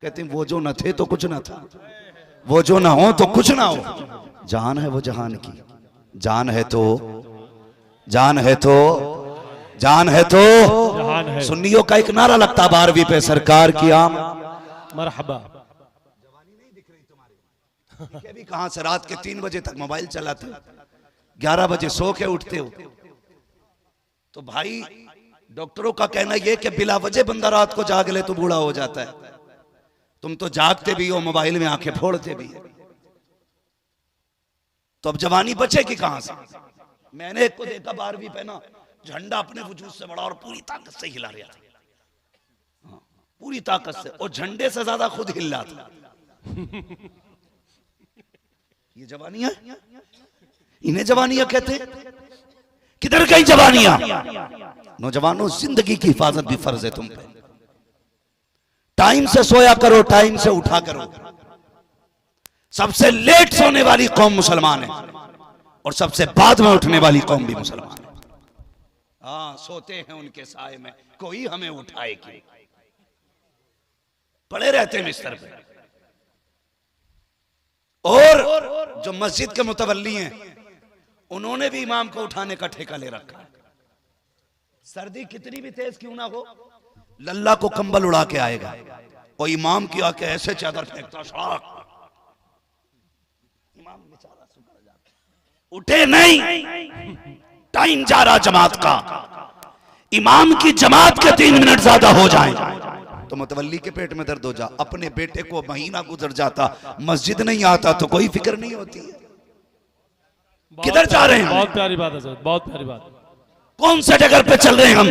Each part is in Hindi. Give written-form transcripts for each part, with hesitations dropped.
कहते हैं वो जो न थे तो कुछ न था, वो जो ना हो तो कुछ ना हो। जान है वो जहान की, जान है तो, जान है तो, जान है तो जहान है। सुन्नियों का एक नारा लगता 12वीं पे, सरकार की आम मरहबा। जवानी नहीं दिख रही तुम्हारी, भी कहां से रात के 3 बजे तक मोबाइल चलाते हो, 11 बजे सो के उठते हो। तो भाई डॉक्टरों का कहना यह कि बिला वजह बंदा रात को जाग ले तो बूढ़ा हो जाता है। तुम तो जागते भी हो, मोबाइल में आंखें फोड़ते भी है, तो अब जवानी बचेगी कहां से। मैंने एक को देखा 12वीं पे ना, झंडा अपने वजूद से बड़ा और पूरी ताकत से हिला रहा था, पूरी ताकत से, और झंडे से ज्यादा खुद हिल रहा था। ये जवानियां, इन्हें जवानियां कहते हैं। किधर गई जवानियां? नौजवानों, जिंदगी की हिफाजत भी फर्ज है तुम पे। टाइम से सोया करो, टाइम से उठा करो। सबसे लेट सोने वाली कौम मुसलमान है और सबसे बाद में उठने वाली कौम भी मुसलमान है। हाँ, सोते हैं उनके साए में, कोई हमें उठाए क्यों, पड़े रहते हैं बिस्तर पे। और जो मस्जिद के मुतवल्ली हैं, उन्होंने भी इमाम को उठाने का ठेका ले रखा है। सर्दी कितनी भी तेज क्यों ना हो, लल्ला को कंबल उड़ा के आएगा और इमाम की आके ऐसे चादर फेंकता, इमाम बेचारा सुकर जाता, उठे नहीं। टाइम जा रहा जमात का, इमाम की जमात के 3 मिनट ज्यादा हो जाएं तो मुतवल्ली के पेट में दर्द हो जा। अपने बेटे को महीना गुजर जाता, मस्जिद नहीं आता तो कोई फिक्र नहीं होती है। किधर जा रहे हैं? बहुत प्यारी बात है, बहुत प्यारी बात। कौन से जगह पे चल रहे हैं हम?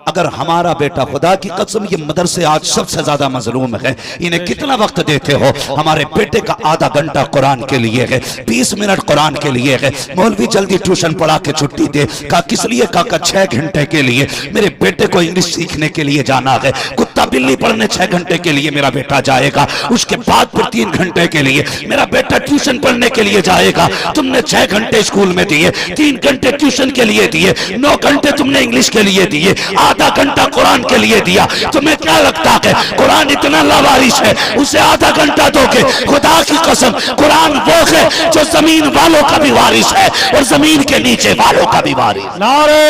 अगर हमारा बेटा, खुदा की कसम ये मदरसे आज सबसे ज्यादा मजलूम है, इन्हें कितना वक्त देते हो? हमारे बेटे का आधा घंटा कुरान के लिए है, 20 मिनट कुरान के लिए है। मौलवी जल्दी ट्यूशन पढ़ा के छुट्टी दे। का किस लिए? का 6 घंटे के लिए। मेरे बेटे को इंग्लिश सीखने के लिए जाना है। कुत्ता बिल्ली पढ़ने 6 घंटे के लिए मेरा बेटा जाएगा, उसके बाद फिर 3 घंटे के लिए मेरा बेटा ट्यूशन पढ़ने के लिए जाएगा। तुमने 6 घंटे स्कूल में दिए, 3 घंटे ट्यूशन के लिए दिए, 9 घंटे तुमने इंग्लिश के लिए दिए, आधा घंटा कुरान के लिए दिया। तुम्हें क्या लगता है कुरान इतना लावारिस है, उसे आधा घंटा दोगे? खुदा की कसम, कुरान वो है जो जमीन वालों का भी वारिस है और जमीन के नीचे वालों का भी वारिस। नारे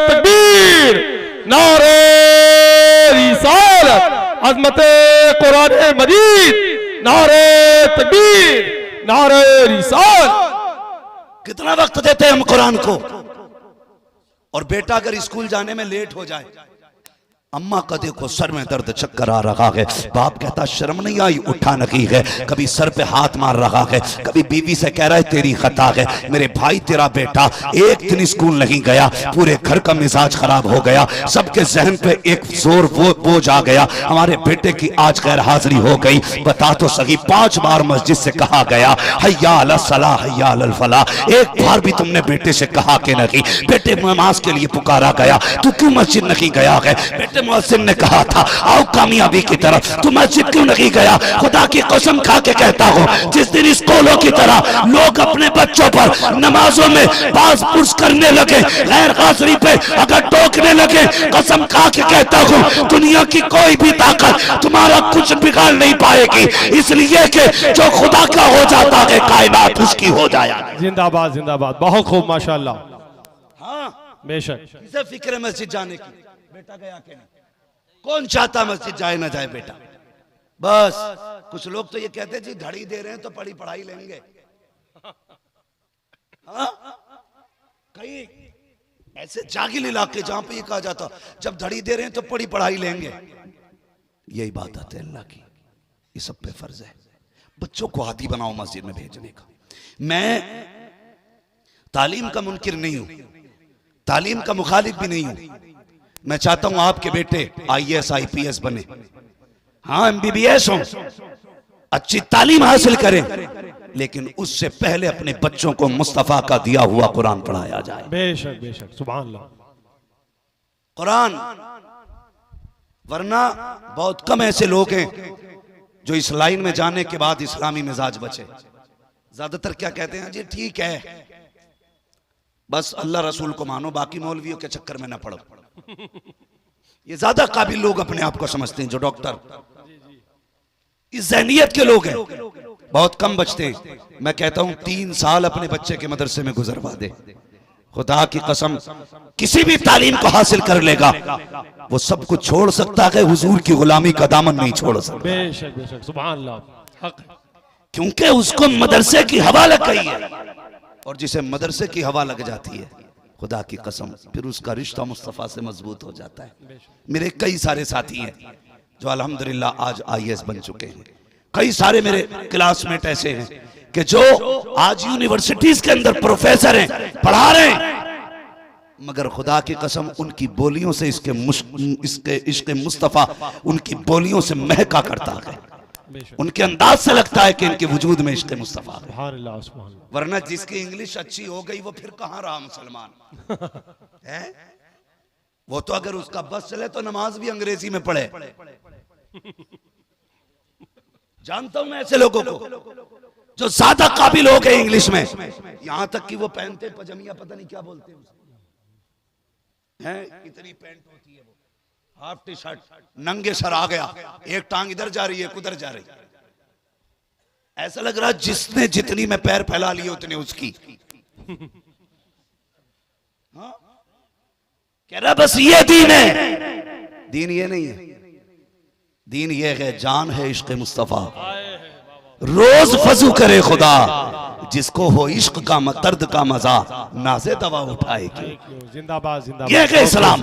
तकबीर, नारे रिसालत, अज़मते कुरान मजीद, नारे तकबीर, नारे रिसालत। कितना वक्त देते हैं हम कुरान को? और बेटा अगर स्कूल जाने में लेट हो जाए, अम्मा का देखो सर में दर्द, चक्कर आ रहा है, बाप कहता शर्म नहीं आई, उठा नहीं है, कभी सर पे हाथ मार रहा है, कभी बीवी से कह रहा है तेरी खता है। मेरे भाई तेरा बेटा एक दिन स्कूल नहीं गया, पूरे घर का मिजाज खराब हो गया, सबके जहन पे एक जोर बोझ आ गया, हमारे बेटे की आज गैर हाजिरी हो गई। बता तो सही, 5 बार मस्जिद से कहा गया हय्या अला सलाह, हय्या अल फलाह, एक बार भी तुमने बेटे से कहा कि नहीं? बेटे नमाज के लिए पुकारा गया, तू क्यों मस्जिद नहीं गया है? बेटे मुअज्जिन ने कहा था आओ कामयाबी की तरफ, तू मस्जिद क्यों नहीं गया? खुदा की कसम खा के कहता हूँ, जिस दिन स्कूलों की तरह लोग अपने बच्चों पर नमाजों में पास पुश करने लगे, गैर हाजिरी पे अगर टोकने लगे, कसम खा के कहता हूँ दुनिया की कोई भी ताकत तुम्हारा कुछ बिगाड़ नहीं पाएगी, इसलिए कि जो खुदा का हो जाता है कायनात उसकी हो जाए। जिंदाबाद जिंदाबाद, बहुत खूब, माशाल्लाह। हाँ, बेशक। किसे फिक्र है मस्जिद जाने की? बेटा गया कि नहीं? कौन चाहता मस्जिद जाए ना जाए बेटा? बस कुछ लोग तो ये कहते हैं जी धड़ी दे रहे हैं तो पढ़ी पढ़ाई लेंगे। हाँ? कई ऐसे जागिल इलाके जहां पे ये कहा जाता जब धड़ी दे रहे हैं तो पढ़ी पढ़ाई लेंगे। यही बात आती है अल्लाह की, ये सब पे फर्ज है बच्चों को आदी बनाओ मस्जिद में भेजने का। मैं तालीम का मुनकिर नहीं हूं, तालीम का मुखालिफ भी नहीं हूं। मैं चाहता हूं आपके बेटे IAS IPS बने, हाँ MBBS हो, अच्छी तालीम हासिल करें, लेकिन उससे पहले अपने बच्चों को मुस्तफा का दिया हुआ कुरान पढ़ाया जाए। बेशक बेशक, सुभान अल्लाह। कुरान, वरना बहुत कम ऐसे लोग हैं जो इस लाइन में जाने के बाद इस्लामी मिजाज बचे। ज्यादातर क्या कहते हैं जी ठीक है बस अल्लाह रसूल को मानो, बाकी मौलवियों के चक्कर में ना पड़ो। ये ज्यादा काबिल लोग अपने आप को समझते हैं, जो डॉक्टर इस ज़हनियत के लोग हैं, बहुत कम बचते हैं। मैं कहता हूं 3 साल अपने बच्चे के मदरसे में गुजरवा दे, खुदा की कसम किसी भी तालीम को हासिल कर लेगा, वो सब कुछ छोड़ सकता है, हुजूर की गुलामी का दामन नहीं छोड़ सकता। बेशक बेशक सुभान अल्लाह हक है। क्योंकि उसको मदरसे की हवा लग गई है, और जिसे मदरसे की हवा लग जाती है, खुदा की कसम फिर उसका रिश्ता मुस्तफ़ा से मजबूत हो जाता है। मेरे कई सारे साथी हैं जो अल्हम्दुलिल्लाह आज IAS बन चुके हैं। कई सारे मेरे क्लासमेट ऐसे हैं कि जो आज यूनिवर्सिटीज के अंदर प्रोफेसर हैं, पढ़ा रहे हैं, मगर खुदा की कसम उनकी बोलियों से इसके इश्क़ मुस्तफ़ा उनकी बोलियों से महका करता है। उनके अंदाज से लगता है कि इनके वजूद में इश्क़ मुस्तफ़ा है। सुभान अल्लाह सुभान अल्लाह। वरना जिसकी इंग्लिश अच्छी हो गई वो फिर कहां रहा मुसलमान है? वो तो अगर उसका बस चले तो नमाज भी अंग्रेजी में पढ़े। जानता हूं मैं ऐसे लोगों को जो ज्यादा काबिल हो गए इंग्लिश में, यहां तक कि वो पहनते पजामिया, पता नहीं क्या बोलते हैं, इतनी पैंट होती है, वो हाफ टी शर्ट, नंगे सर आ गया, एक टांग इधर जा रही है, उधर जा रही है, ऐसा लग रहा जिसने जितनी में पैर फैला लिए उतने उसकी। हाँ? कह रहा बस ये दीन है। दीन ये नहीं है, दीन ये है, जान है इश्क़ मुस्तफ़ा। रोज फजू करे खुदा, जिसको हो इश्क का दर्द का मजा, नाज़े दवा उठाएगी। जिंदाबाद जिंदाबाद। ये है इस्लाम।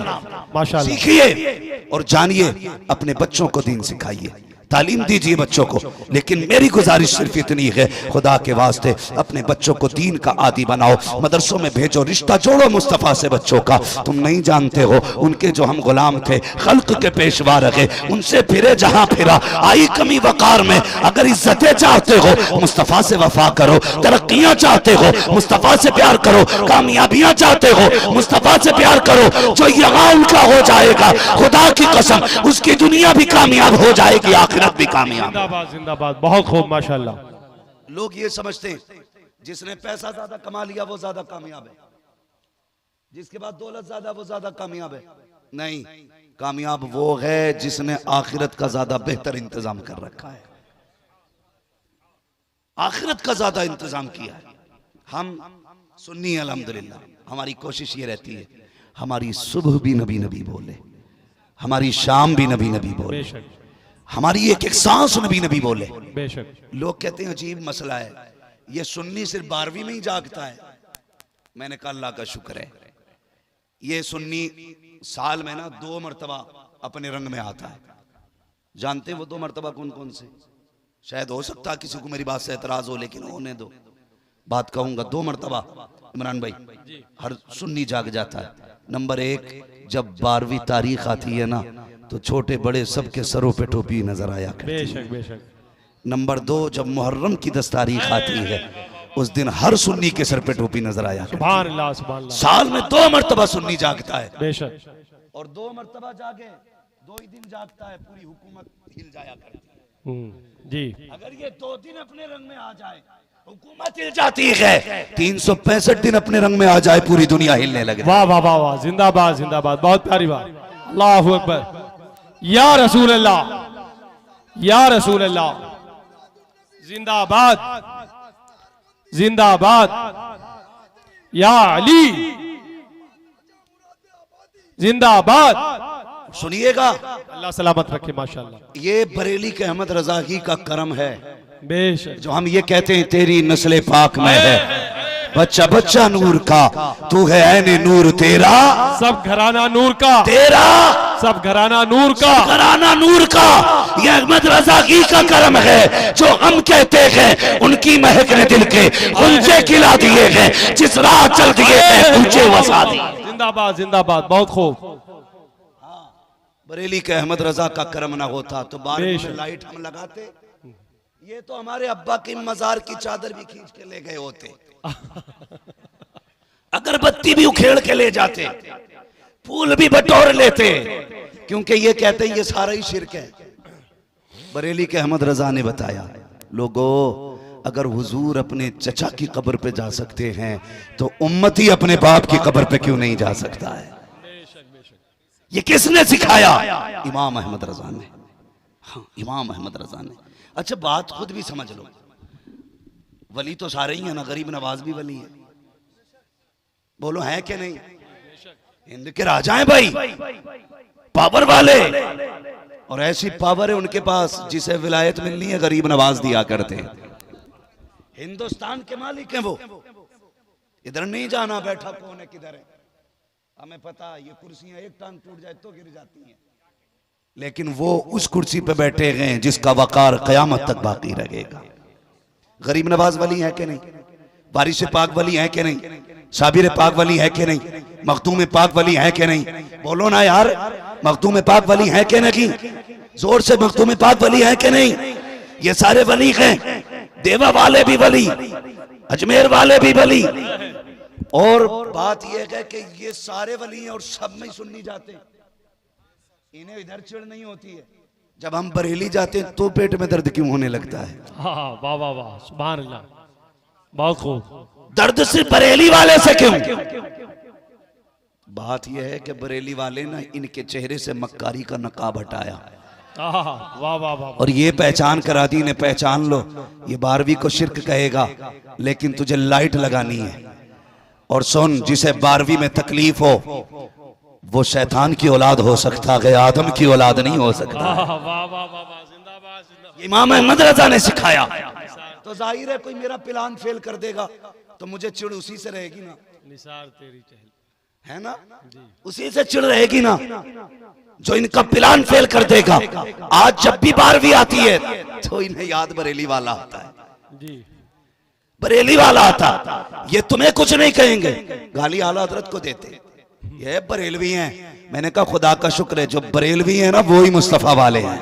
माशाअल्लाह। सीखिए और जानिए, अपने बच्चों को दीन सिखाइए, तालीम दीजिए बच्चों को। लेकिन मेरी गुजारिश सिर्फ इतनी है, खुदा के वास्ते अपने बच्चों को दीन का आदी बनाओ, मदरसों में भेजो, रिश्ता जोड़ो मुस्तफ़ा से बच्चों का। तुम नहीं जानते हो उनके जो हम गुलाम थे, खल्क के पेशवा रहे, उनसे फिरे जहां फिरा, आई कमी वकार में। अगर इज्जतें चाहते हो मुस्तफ़ा से वफा करो, तरक्कियां चाहते हो मुस्तफ़ा से प्यार करो, कामयाबियां चाहते हो मुस्तफ़ा से प्यार करो। जो यहाँ उनका हो जाएगा, खुदा की कसम उसकी दुनिया भी कामयाब हो जाएगी, आखिरत भी कामयाब। जिंदाबाद जिंदाबाद। बहुत खूब माशाअल्लाह। लोग ये समझते हैं जिसने पैसा ज्यादा कमा लिया वो ज्यादा कामयाब है, जिसके बाद दौलत ज्यादा वो ज्यादा कामयाब है। नहीं, कामयाब वो है जिसने आखिरत का ज्यादा बेहतर इंतजाम कर रखा है, आखिरत का ज्यादा इंतजाम किया है। हम सुन्नी अल्हम्दुलिल्लाह, हमारी कोशिश ये रहती है हमारी सुबह भी नबी नबी बोले, हमारी शाम भी नबी नबी बोले, हमारी एक एक सांस नबी नबी बोले। बेशक। लोग कहते हैं अजीब मसला है, ये सुन्नी सिर्फ 12वीं में ही जागता है। मैंने कहा अल्लाह का शुक्र है, ये सुन्नी साल में ना 2 मरतबा अपने रंग में आता है। जानते हैं वो 2 मरतबा कौन कौन से? शायद हो सकता है किसी को मेरी बात से एतराज हो, लेकिन होने दो, बात कहूंगा। 2 मरतबा इमरान भाई हर सुन्नी जाग जाता है। नंबर 1, जब 12वीं तारीख आती है ना, तो छोटे बड़े सबके सरों पे टोपी नजर आया करती है। बेशक बेशक। नंबर 2, जब मुहर्रम की 10 तारीख आती है, उस दिन हर सुन्नी के सर पे टोपी नजर आया करती है। सुभान अल्लाह सुभान अल्लाह। साल में 2 मरतबा सुन्नी जागता है, बेशक। और 2 मरतबा जागे 2 ही दिन जागता है, पूरी हुकूमत हिल जाया करती है। जी। अगर ये 2 दिन अपने रंग में आ जाए, हुकूमत हिल जाती है। 365 दिन अपने रंग में आ जाए, पूरी दुनिया हिलने लगे। वाह वाह वाह वाह। जिंदाबाद जिंदाबाद। बहुत प्यारी बात। अल्लाहु अकबर। या रसूल अल्लाह, या रसूल अल्लाह। जिंदाबाद जिंदाबाद। या अली जिंदाबाद। सुनिएगा, अल्लाह सलामत रखे। माशाअल्लाह। ये बरेली के अहमद रजा ही का करम है बेशक। जो हम ये कहते हैं तेरी नस्ल पाक में है। बच्चा बच्चा नूर का, तू है ऐने नूर तेरा, सब घराना नूर का, तेरा सब घराना नूर का, घराना नूर का। ये अहमद रजा की का करम है जो हम कहते हैं उनकी महक ने दिल के ऊंचे खिला दिए हैं, जिस राह चल दिए हैं ऊंचे वसा दिए। जिंदाबाद जिंदाबाद। बहुत खूब। बरेली के अहमद रजा का करम ना होता तो 12 में लाइट हम लगाते, ये तो हमारे अब्बा की मजार की चादर भी खींच के ले गए होते, अगरबत्ती भी उखेड़ के ले जाते, फूल भी बटोर लेते, क्योंकि ये कहते हैं ये सारा ही शिरक है। बरेली के अहमद रजा ने बताया, लोगों अगर हुजूर अपने चचा की कब्र पे जा सकते हैं तो उम्मती अपने बाप की कब्र पे क्यों नहीं जा सकता है? ये किसने सिखाया? इमाम अहमद रजा ने। हाँ, इमाम अहमद रजा ने। अच्छा बात खुद भी समझ लो, वली तो सारे ही हैं ना, गरीब नवाज भी वली है, बोलो है कि नहीं? हिंद के राजा हैं भाई, पावर वाले, और ऐसी पावर है उनके पास जिसे विलायत मिलनी है गरीब नवाज दिया करते हैं। हिंदुस्तान के मालिक हैं वो, इधर नहीं जाना बैठा कौन है किधर है, हमें पता ये कुर्सियां एक टांग टूट जाए तो गिर जाती हैं, लेकिन वो उस कुर्सी पे बैठे हैं जिसका वकार कयामत तक बाकी रहेगा। गरीब नवाज वली है कि नहीं? वारिस पाक वली है कि नहीं? साबिर पाक वली है कि नहीं? मखदूम पाक वली है कि नहीं? बोलो ना यार, मखदूम पाक वली है कि नहीं? जोर से, मखदूम पाक वली है कि नहीं? ये सारे वली हैं, देवा वाले भी वली, अजमेर वाले भी वली। और बात यह है कि ये सारे वली हैं और सब में सुन्नी जाते हैं, इन्हें इधर चिढ़ नहीं होती है। जब हम बरेली जाते हैं तो पेट में दर्द क्यों होने लगता है? हाँ वाह वाह वाह, सुभान अल्लाह, बहुत खूब। दर्द सिर्फ बरेली वाले से क्यों? बात यह है कि बरेली वाले ना इनके चेहरे से मक्कारी का नकाब हटाया, वाह वाह वाह, और ये पहचान करा दी, इन्हें पहचान लो, ये 12वीं को शिर्क कहेगा लेकिन तुझे लाइट लगानी है। और सुन, जिसे 12वीं में तकलीफ हो वो शैतान की औलाद हो सकता है, आदम की औलाद नहीं हो सकता। वाह वाह वाह वाह, जिंदाबाद जिंदाबाद। इमाम अहमद रजा ने सिखाया, तो जाहिर है कोई मेरा प्लान फेल कर देगा तो मुझे चिढ़ उसी से रहेगी ना, निसार तेरी चहल, है ना, उसी से चिढ़ रहेगी ना जो इनका प्लान फेल कर देगा। आज जब भी 12वीं आती है तो इन्हें याद बरेली वाला आता है जी, बरेली वाला आता। ये तुम्हें कुछ नहीं कहेंगे, गाली आला हजरत को देते, ये बरेलवी हैं। मैंने कहा खुदा का शुक्र है जो बरेलवी हैं ना वो ही मुस्तफा वाले हैं,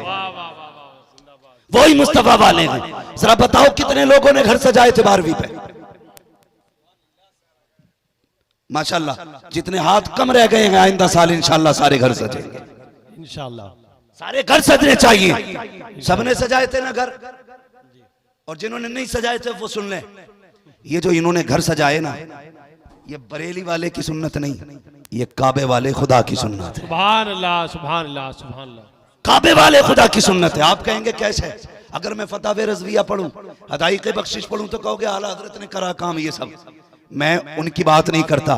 वो ही मुस्तफा वाले हैं। जरा बताओ कितने लोगों ने घर सजाए थे 12वीं पे? माशाल्लाह, जितने हाथ कम रह गए हैं आइंदा साल इंशाल्लाह सारे घर सजेंगे, इंशाल्लाह सारे घर सजने चाहिए। सबने सजाए थे ना घर, और जिन्होंने नहीं सजाए थे वो सुन ले, ये जो इन्होंने घर सजाए ना ये बरेली वाले की सुन्नत नहीं, ये काबे वाले खुदा की सुन्नत है। सुभान अल्लाह सुभान अल्लाह सुभान अल्लाह, काबे वाले खुदा की सुन्नत है। आप कहेंगे कैसे? अगर मैं फतावे रज़विया पढ़ूं, हदाई के बख्शिश पढ़ूं तो कहोगे आला हजरत ने करा काम ये सब। मैं उनकी बात नहीं करता,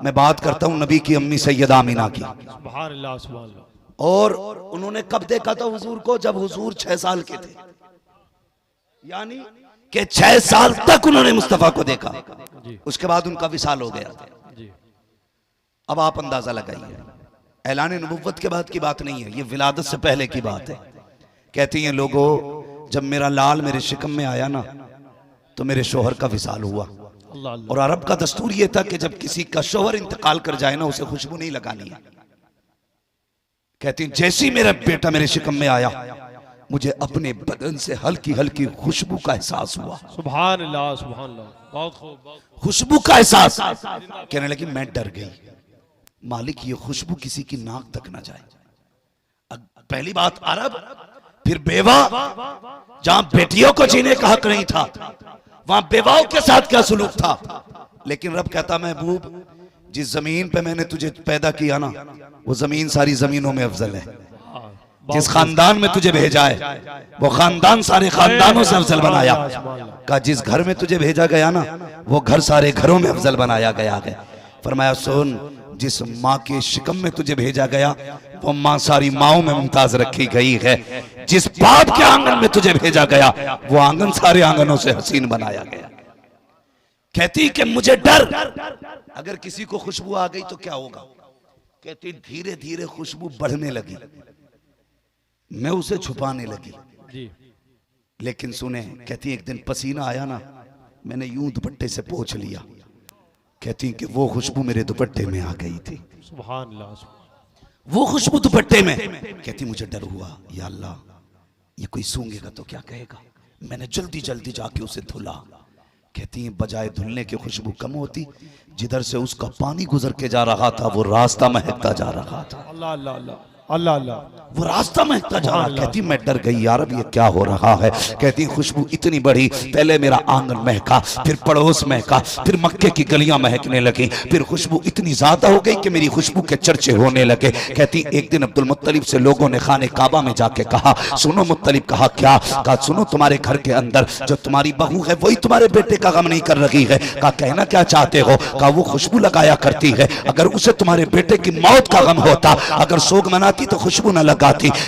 मैं बात करता हूं नबी की अम्मी सैयदा आमिना की। सुभान अल्लाह सुभान अल्लाह। और उन्होंने कब देखा था हुजूर को? जब हुजूर 6 साल के थे, यानी कि 6 साल तक उन्होंने मुस्तफा को देखा, उसके बाद उनका विसाल हो गया। अब आप अंदाजा लगाइए, ऐलान नबुव्वत के बाद की बात नहीं है, ये विलादत से पहले की बात है। कहती हैं लोगों, जब मेरा लाल मेरे शिकम में आया ना तो मेरे शोहर का विसाल हुआ। अल्लाह अल्लाह। और अरब का दस्तूर ये था कि जब किसी का शोहर इंतकाल कर जाए ना उसे खुशबू नहीं लगानी है। कहती जैसे ही मेरा बेटा मेरे शिकम में आया मुझे अपने बदन से हल्की हल्की खुशबू का एहसास हुआ। सुभान अल्लाह सुभान अल्लाह, बहुत खूब बहुत खूब। खुशबू का एहसास। कहने लगी मैं डर गई, मालिक ये खुशबू किसी की नाक तक ना जाए। पहली बात अरब, फिर बेवा, जहां बेटियों को जीने का हक नहीं था वहां बेवाओं के साथ क्या सुलूक था। लेकिन रब कहता महबूब जिस जमीन पे मैंने तुझे पैदा किया ना वो जमीन सारी जमीनों में अफजल है। जिस खानदान में तुझे भेजा है वो खानदान सारे खानदानों से अफजल बनाया। का जिस घर में तुझे भेजा गया ना वो घर सारे घरों में अफजल बनाया गया है। फरमाया सुन, जिस माँ के शिकम में तुझे भेजा गया वो माँ सारी माओं में मुमताज रखी गई है। जिस बाप के आंगन में तुझे भेजा गया वो आंगन सारे आंगनों से हसीन बनाया गया। कहती कि मुझे डर, अगर किसी को खुशबू आ गई तो क्या होगा। कहती धीरे धीरे खुशबू बढ़ने लगी, मैं उसे छुपाने लगी जी। लेकिन सुने, कहती एक दिन पसीना आया ना मैंने यूं दुपट्टे से पोंछ लिया। कहती कि वो खुशबू मेरे दुपट्टे में आ गई थी। सुभान अल्लाह, वो खुशबू दुपट्टे में। कहती मुझे डर हुआ, या अल्लाह ये कोई सूंघेगा तो क्या कहेगा। मैंने जल्दी जल्दी जाके उसे धुला। कहती है बजाय धुलने की खुशबू कम होती, जिधर से उसका पानी गुजर के जा रहा था वो रास्ता महकता जा रहा था। अल्लाह अल्लाह अल्लाह अल्लाह अल्लाह। वो रास्ता महकता जा रहा। कहती मैं डर गई, यार अब ये क्या हो रहा है। कहती खुशबू इतनी बड़ी, पहले मेरा आंगन महका, फिर पड़ोस महका, फिर मक्के की गलियां महकने लगी, फिर खुशबू इतनी ज्यादा हो गई कि मेरी खुशबू के चर्चे होने लगे। कहती एक दिन अब्दुल मुत्तलिब से लोगों ने खाने काबा में जाके कहा, सुनो मुत्तलिब। कहा क्या? कहा सुनो, तुम्हारे घर के अंदर जो तुम्हारी बहू है वही तुम्हारे बेटे का गम नहीं कर रही है। कहा कहना क्या चाहते हो? कहा वो खुशबू लगाया करती है, अगर उसे तुम्हारे बेटे की मौत का गम होता, अगर सोग मनाती तो खुशबू न लगाती।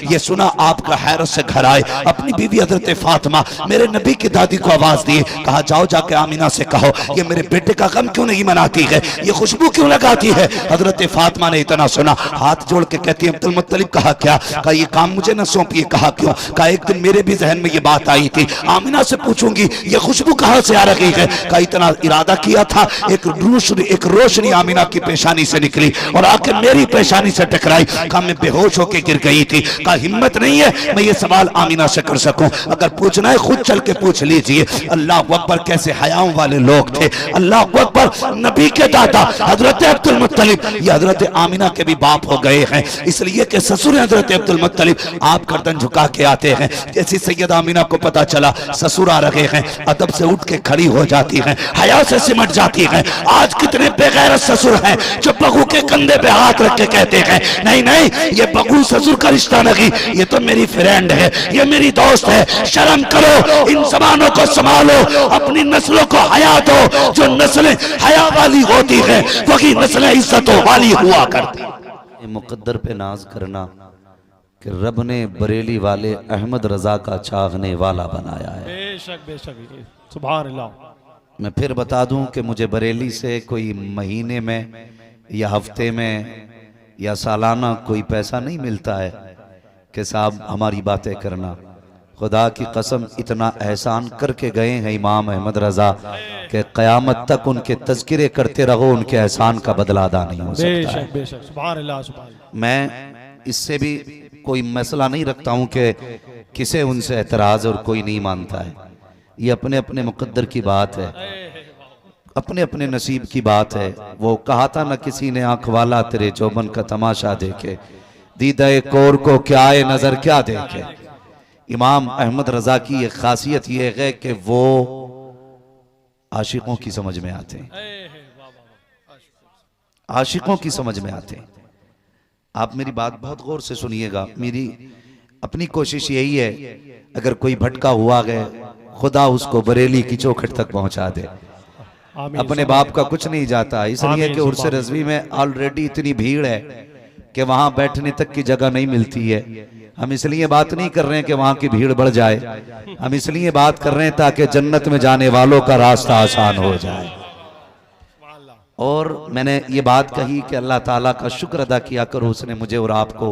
ये सुना आपका हैरत से घर आए, अपनी बीवी हजरत फातिमा मेरे नबी की दादी को आवाज दी। कहा जाओ जाके आमिना से कहो ये मेरे बेटे का गम क्यों नहीं मनाती है, ये खुशबू क्यों लगाती है। हजरत फातिमा ने इतना सुना, हाथ जोड़ के कहती है अब्दुल मुत्तलिब। कहा क्या? कहा ये काम मुझे न सौंपिए। कहा क्यों? कहा एक दिन मेरे भी जहन में ये बात आई थी, आमिना से पूछूंगी ये खुशबू कहां से आ रही है। कहा इतना इरादा किया था, एक रोशनी आमिना की पेशानी से निकली और आके मेरी पेशानी से टकराई। कहा मैं बेहोश होकर गिर गई थी। का हिम्मत नहीं है मैं ये सवाल आमिना से कर सकूं, अगर पूछना है खुद चल के पूछ लीजिए। अल्लाह अकबर, कैसे हयाओं वाले लोग थे। अल्लाह अकबर, नबी के दादा हजरत अब्दुल मुत्तलिब ये हजरत आमिना के भी बाप हो गए हैं, इसलिए कि ससुर हजरत अब्दुल मुत्तलिब आप गर्दन झुका के आते हैं। जैसी सैयद आमिना को पता चला ससुर आ रहे हैं, अदब से उठ के खड़ी हो जाती हैं, हया से सिमट जाती हैं। आज कितने बेगैरत ससुर हैं जो बहू के कंधे पे हाथ रख के कहते हैं नहीं नहीं ये बहू ससुर का रिश्ता नहीं, ये तो मेरी फ्रेंड है, ये मेरी दोस्त है। शर्म करो, इन जबानों को संभालो, अपनी नस्लों को हया दो। जो नस्लें हया वाली होती है वही नस्लें इज्जतों वाली हुआ करती। मुकद्दर पे नाज करना कि रब ने बरेली वाले अहमद रजा का चाहने वाला बनाया है। बेशक बेशक, सुभान अल्लाह। मैं फिर बता दूं कि मुझे बरेली से कोई महीने में या हफ्ते में या सालाना कोई पैसा नहीं मिलता है कि साहब हमारी बातें करना। खुदा की कसम इतना एहसान करके गए हैं इमाम अहमद रजा कि क़यामत तक उनके तज़किरे करते रहो, उनके एहसान का बदला अदा नहीं हो सकता है। बेशक बेशक, सुभान अल्लाह सुभान अल्लाह। मैं इससे भी कोई मसला नहीं रखता हूं कि किसे उनसे एतराज़ और कोई नहीं मानता है। ये अपने अपने मुकद्दर की बात है, अपने अपने नसीब की बात है। वो कहा था ना किसी ने, आंख वाला तेरे चौबन का तमाशा देखे, दीदाए कोर को क्या है नजर क्या देखे। इमाम अहमद रजा की ये खासियत ये है कि वो आशिकों की समझ में आते हैं, आशिकों की समझ में आते हैं। आप मेरी बात बहुत गौर से सुनिएगा। मेरी अपनी कोशिश यही है, अगर कोई भटका हुआ गए खुदा उसको बरेली की चौखट तक पहुंचा दे। अपने बाप का कुछ नहीं जाता, इसलिए कि उर्स रज़वी में ऑलरेडी इतनी भीड़ है कि वहां बैठने तक की जगह नहीं मिलती है। हम इसलिए बात नहीं कर रहे हैं कि वहां की भीड़ बढ़ जाए, हम इसलिए बात कर रहे हैं ताकि जन्नत में जाने वालों का रास्ता आसान हो जाए। और मैंने ये बात कही कि अल्लाह ताला का शुक्र अदा किया करो, उसने मुझे और आपको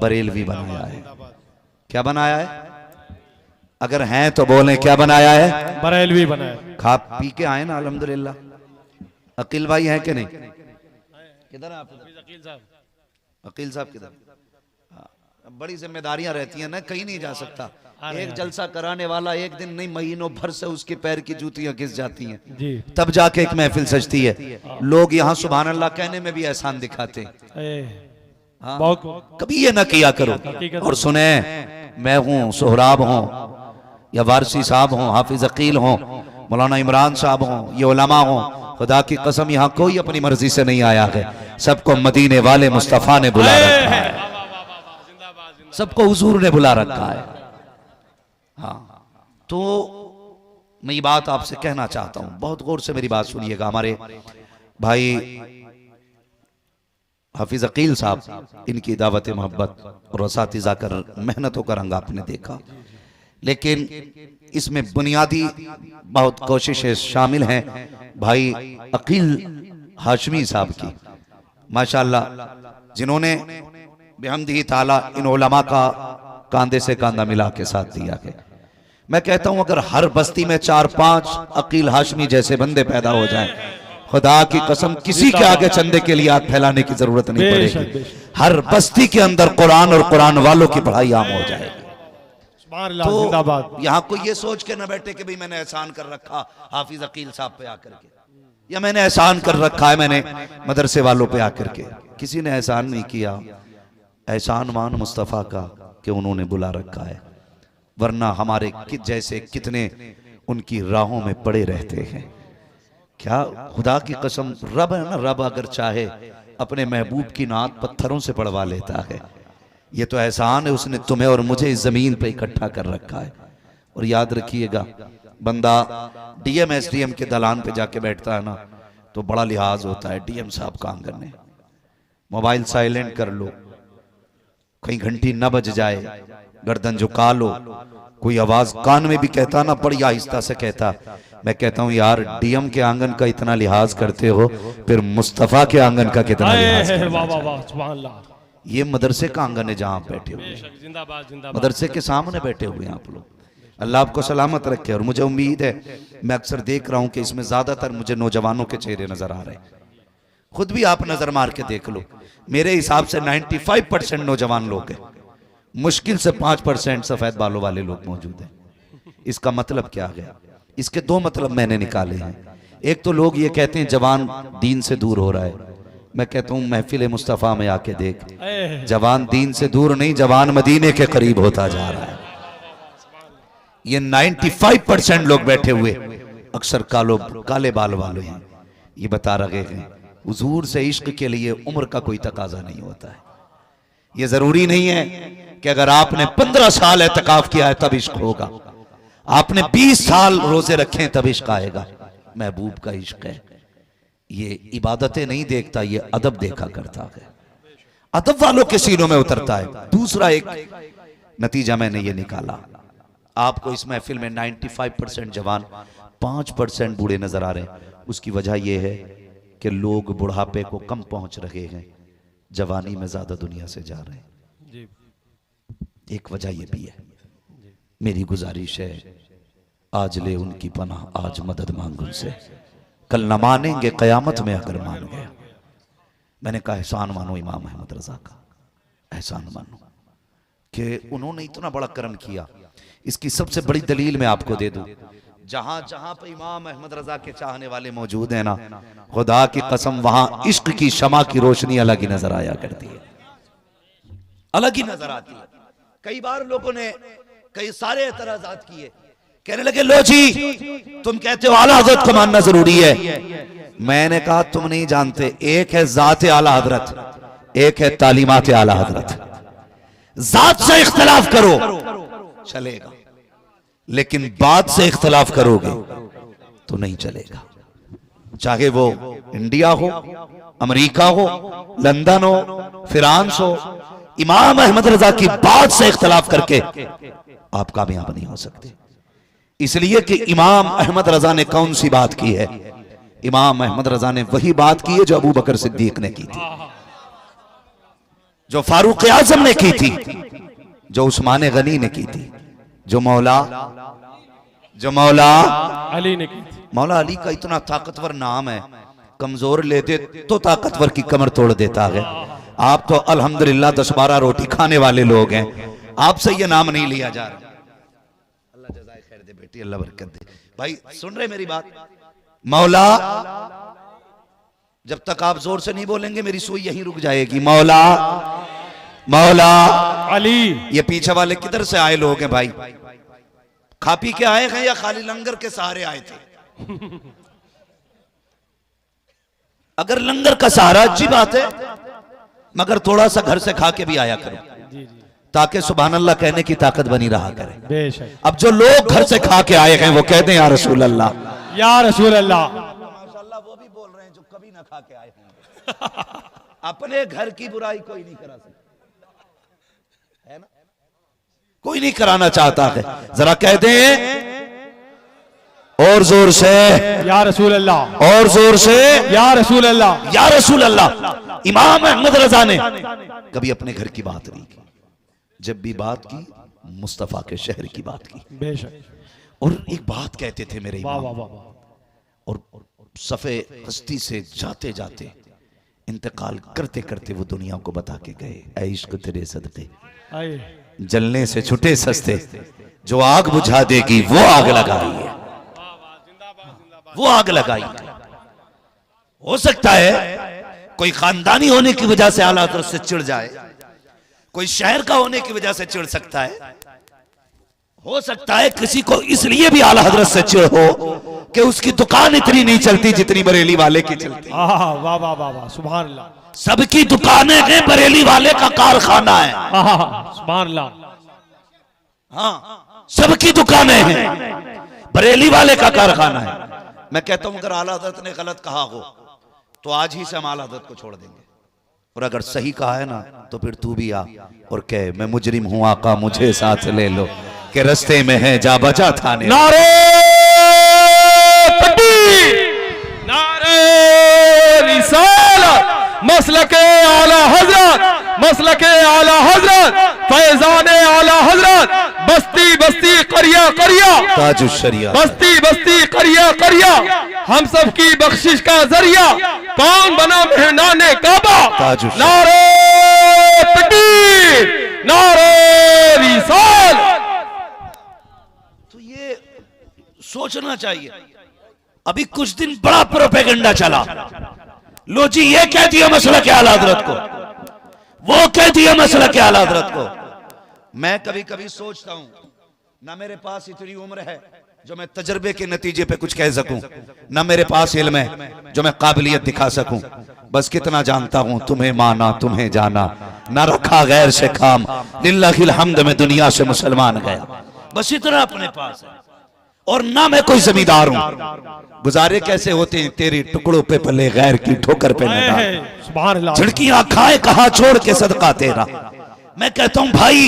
बरेलवी बनाया है। क्या बनाया है? अगर हैं तो बोलें क्या बनाया है? बरेलवी बनाया। खा पी के आए ना अल्हम्दुलिल्लाह। अकील भाई हैं कि नहीं? किधर है आप? अकील साहब किधर? बड़ी जिम्मेदारियां रहती हैं ना, कहीं नहीं जा सकता। एक जलसा कराने वाला एक दिन नहीं महीनों भर से उसके पैर की जूतियां घिस जाती हैं जी, तब जाके एक महफिल सजती है। लोग यहाँ सुभान अल्लाह कहने में भी एहसान दिखाते हैं। हाँ, कभी ये ना किया करो। और सुने, मैं हूँ, सोहराब हूँ या वारसी साहब हूँ, हाफिज अकील हूँ, मौलाना इमरान साहब हूँ, ये उलमा हूँ, खुदा की कसम यहाँ कोई अपनी मर्जी से नहीं आया है। सबको मदीने वाले मुस्तफा ने बुला रखा है, सबको हुजूर ने बुला रखा है। हाँ, तो मैं ये बात आपसे कहना चाहता हूं, बहुत गौर से मेरी बात सुनिएगा। हमारे भाई हाफिज अकील साहब, इनकी दावत मोहब्बत और असातिज़ा कर मेहनतों का रंग आपने देखा, लेकिन इसमें बुनियादी बहुत कोशिशें शामिल हैं भाई अकील हाशमी साहब की, माशाअल्लाह, जिन्होंने बेहमदिही ताला इन उलमा का कांधे से कांधा मिला के साथ दिया है। मैं कहता हूं अगर हर बस्ती में 4-5 अकील हाशमी जैसे बंदे पैदा हो जाएं, खुदा की कसम किसी के आगे चंदे के लिए हाथ फैलाने की जरूरत नहीं पड़ेगी। हर बस्ती के अंदर कुरान और कुरान वालों की पढ़ाई आम हो जाएगी। तो यहाँ कोई ये सोच के न बैठे कि भाई मैंने एहसान कर रखा हाफिज अकील साहब पे आकर के, या मैंने एहसान कर रखा है मैंने मदरसे वालों पे आकर के। किसी ने एहसान नहीं किया। एहसान मान मुस्तफ़ा का कि उन्होंने बुला रखा है, वरना हमारे जैसे कितने उनकी राहों में पड़े रहते हैं। क्या खुदा की कसम, रब है ना, रब अगर चाहे अपने महबूब की नात पत्थरों से पड़वा लेता है। ये तो एहसान है, उसने तुम्हें और मुझे इस जमीन पे इकट्ठा कर रखा है। और याद रखिएगा, बंदा डीएम एसडीएम के दलान पे जाके बैठता है ना, तो बड़ा लिहाज होता है डीएम साहब का आंगन में। मोबाइल साइलेंट कर लो, कहीं घंटी न बज जाए, गर्दन झुका लो, कोई आवाज कान में भी कहता ना, बड़ी आहिस्ता से कहता। मैं कहता हूं यार, डीएम के आंगन का इतना लिहाज करते हो, फिर मुस्तफा के आंगन का कितना लिहाज करते हो? वाह वाह वाह, सुभान अल्लाह। ये मदरसे का आंगन है जहां आप बैठे हुए हैं, जिंदाबाद जिंदाबाद। मदरसे के सामने बैठे हुए हैं आप लोग। अल्लाह आपको सलामत रखे। और मुझे उम्मीद है, मैं अक्सर देख रहा हूं कि इसमें ज्यादातर मुझे नौजवानों के चेहरे नजर आ रहे हैं। खुद भी आप नजर मार के देख लो, मेरे हिसाब से 95% नौजवान लोग हैं, मुश्किल से 5% सफेद बालों वाले लोग मौजूद हैं। इसका मतलब क्या है? इसके दो मतलब मैंने निकाले हैं। एक तो लोग ये कहते हैं जवान दीन से दूर हो रहा है। मैं कहता हूं महफिल मुस्तफ़ा में आके देख, जवान दीन से दूर नहीं, जवान मदीने के करीब होता जा रहा है। ये 95% लोग बैठे हुए अक्सर काले बाल वाले हैं। ये बता रहे हैं हुजूर से इश्क के लिए उम्र का कोई तकाजा नहीं होता है। ये जरूरी नहीं है कि अगर आपने 15 साल एतकाफ किया है तब इश्क होगा, आपने 20 साल रोजे रखे तब इश्क आएगा। महबूब का इश्क है, ये इबादतें नहीं देखता, ये अदब देखा करता है, अदब वालों के सीनों में उतरता है। दूसरा एक नतीजा मैंने ये निकाला, आपको इस महफिल में 95% जवान, 5% बूढ़े नजर आ रहे हैं। उसकी वजह यह है कि लोग बुढ़ापे को कम पहुंच रहे हैं, जवानी में ज्यादा दुनिया से जा रहे हैं। एक वजह यह भी है। मेरी गुजारिश है, आज ले उनकी पनाह, आज मदद मांग उनसे, कल न मानेंगे कयामत में अगर मान गया। मैंने कहा एहसान मानो इमाम अहमद रजा का, एहसान मानो कि उन्होंने इतना बड़ा करम किया। इसकी सबसे बड़ी दलील मैं आपको दे दूं, जहां जहां पर इमाम अहमद रजा के चाहने वाले मौजूद हैं ना, खुदा की कसम वहां इश्क की शमा की रोशनी अलग ही नजर आया करती है, अलग ही नजर आती है। कई बार लोगों ने कई सारे एतराजात किए, कहने लगे लो जी तुम कहते हो आला हजरत को मानना जरूरी है। मैंने कहा तुम नहीं जानते, एक है जाते आला हजरत, एक है तालीमात आला हजरत। जात से इख्तलाफ करो चलेगा, लेकिन बात से इख्तलाफ करोगे तो नहीं चलेगा। चाहे वो इंडिया हो, अमेरिका हो, लंदन हो, फ्रांस हो, इमाम अहमद रजा की बात से इख्तलाफ करके आप कामयाब नहीं हो सकते। इसलिए कि इमाम अहमद रजा ने कौन सी बात की है? इमाम अहमद रजा ने वही बात की है जो अबू बकर सिद्दीक ने की थी, जो फारूक आजम ने की थी, जो उस्मान गनी ने की थी, जो मौला अली ने की थी। मौला अली का इतना ताकतवर नाम है, कमजोर लेते तो ताकतवर की कमर तोड़ देता है। आप तो अल्हम्दुलिल्लाह 10-12 रोटी खाने वाले लोग हैं, आपसे ये नाम नहीं लिया जा रहा। अल्लाह जज़ाए खैर दे बेटी, अल्लाह बरकत दे। भाई सुन रहे मेरी बात? मौला, जब तक आप जोर से नहीं बोलेंगे मेरी सुई यहीं रुक जाएगी। मौला अली। ये पीछे वाले किधर से आए लोग हैं भाई? खा पी के आए हैं या खाली लंगर के सहारे आए थे? अगर लंगर का सहारा अच्छी बात है, मगर थोड़ा सा घर से खा के भी आया करो, ताकि सुभान अल्लाह कहने की ताकत बनी रहा करे। बेशक। अब जो लोग घर से खा के आए हैं वो कहते हैं या रसूल अल्लाह, या रसूल अल्लाह। माशाअल्लाह वो भी बोल रहे हैं जो कभी ना खा के आए हैं। अपने घर की बुराई कोई नहीं करा सकता है ना, कोई नहीं कराना चाहता है। जरा कह दें और जोर से या रसूल अल्लाह, और जोर से या रसूल अल्लाह, या रसूल अल्लाह। इमाम अहमद रजा ने कभी अपने घर की बात नहीं की, जब भी बात की मुस्तफा के शहर की बात की। बेशक। और एक बात कहते थे मेरे वाह इमाम, वाह वाह वाह। और सफ़े हस्ती से जाते जाते इंतकाल करते करते वो दुनिया को बता के गए, ऐ इश्क तेरे सदके आइए। जलने से छुटे सस्ते, जो आग बुझा देगी वो आग लगाई है, वो आग लगाई है। हो सकता है कोई खानदानी होने की वजह से आला हज़रत से चिढ़ जाए, कोई शहर का होने की वजह से चिढ़ सकता है, हो सकता है किसी को इसलिए भी आला हजरत से चिढ़ हो कि उसकी दुकान इतनी नहीं चलती जितनी बरेली वाले की चलती। वाह वाह वाह वाह वाह, सुभान अल्लाह। सबकी दुकानें हैं, बरेली वाले का कारखाना है। सुभान अल्लाह। हाँ, सबकी दुकानें हैं, बरेली वाले का कारखाना है। मैं कहता हूं अगर आला हजरत ने गलत कहा हो तो आज ही से हम आला हजरत को छोड़ देंगे, और अगर सही कहा है ना तो फिर तू भी आ और कह मैं मुजरिम हूं आका मुझे साथ ले लो के रस्ते में है जा बचा थाने। नारे तकबीर, नारे रिसालत, मसलके आला हजरत, मसलके आला हजरत, फैजाने आला हजरत, बस्ती बस्ती करिया करिया, ताजुश शरिया, बस्ती बस्ती करिया करिया, हम सब की बख्शिश का जरिया, कौन बना मेहनाने काबा। ताजुश नारे तकबीर, नारे रिसालत। तो ये सोचना चाहिए। अभी कुछ दिन बड़ा प्रोपेगेंडा चला, लो जी ये कह दिया मसला के आला हजरत को, वो कह दिया मसला के आला हजरत को। मैं कभी कभी सोचता हूं ना मेरे पास इतनी उम्र है जो मैं तजर्बे के नतीजे पे कुछ कह सकूं, ना मेरे पास इल्म है जो मैं काबिलियत दिखा सकूं। बस कितना जानता हूं तुम्हें माना तुम्हें जाना, ना रखा गैर से काम, लिल्लाहिल हम्द में दुनिया से मुसलमान गया। बस इतना अपने पास है, और ना मैं कोई जमींदार हूं। गुजारे कैसे होते हैं तेरी टुकड़ों पे पले गैर की ठोकर पे न डाल, सुभान अल्लाह। झिड़कियां खाए कहा छोड़ के सदका तेरा। मैं कहता हूं भाई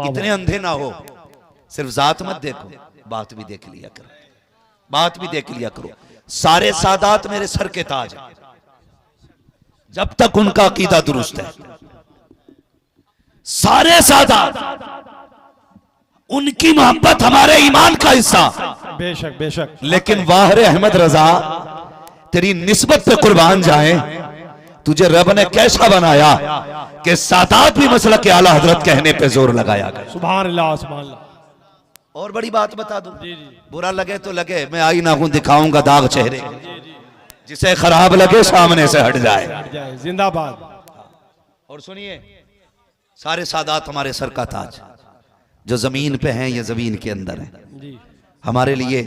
इतने अंधे ना हो, सिर्फ जात मत देखो, बात भी देख लिया करो, बात भी देख लिया करो। सारे सादात मेरे सर के ताज हैं, जब तक उनका अकीदा दुरुस्त है। सारे सादात, उनकी मोहब्बत हमारे ईमान का हिस्सा। बेशक बेशक। लेकिन वाहरे अहमद रजा तेरी निस्बत पे कुर्बान जाए, तुझे रब ने कैसा बनाया कि सादात भी मसला के आला हजरत कहने पे जोर लगाया गया। सुभान अल्लाह सुभान अल्लाह। और बड़ी बात बता दूं, बुरा लगे तो लगे, मैं आई ना हूं दिखाऊंगा दाग चेहरे, जिसे खराब लगे सामने से हट जाए। जिंदाबाद। और सुनिए, सारे सादात हमारे सर का ताज, जो जमीन पे हैं या जमीन के अंदर हैं। हमारे लिए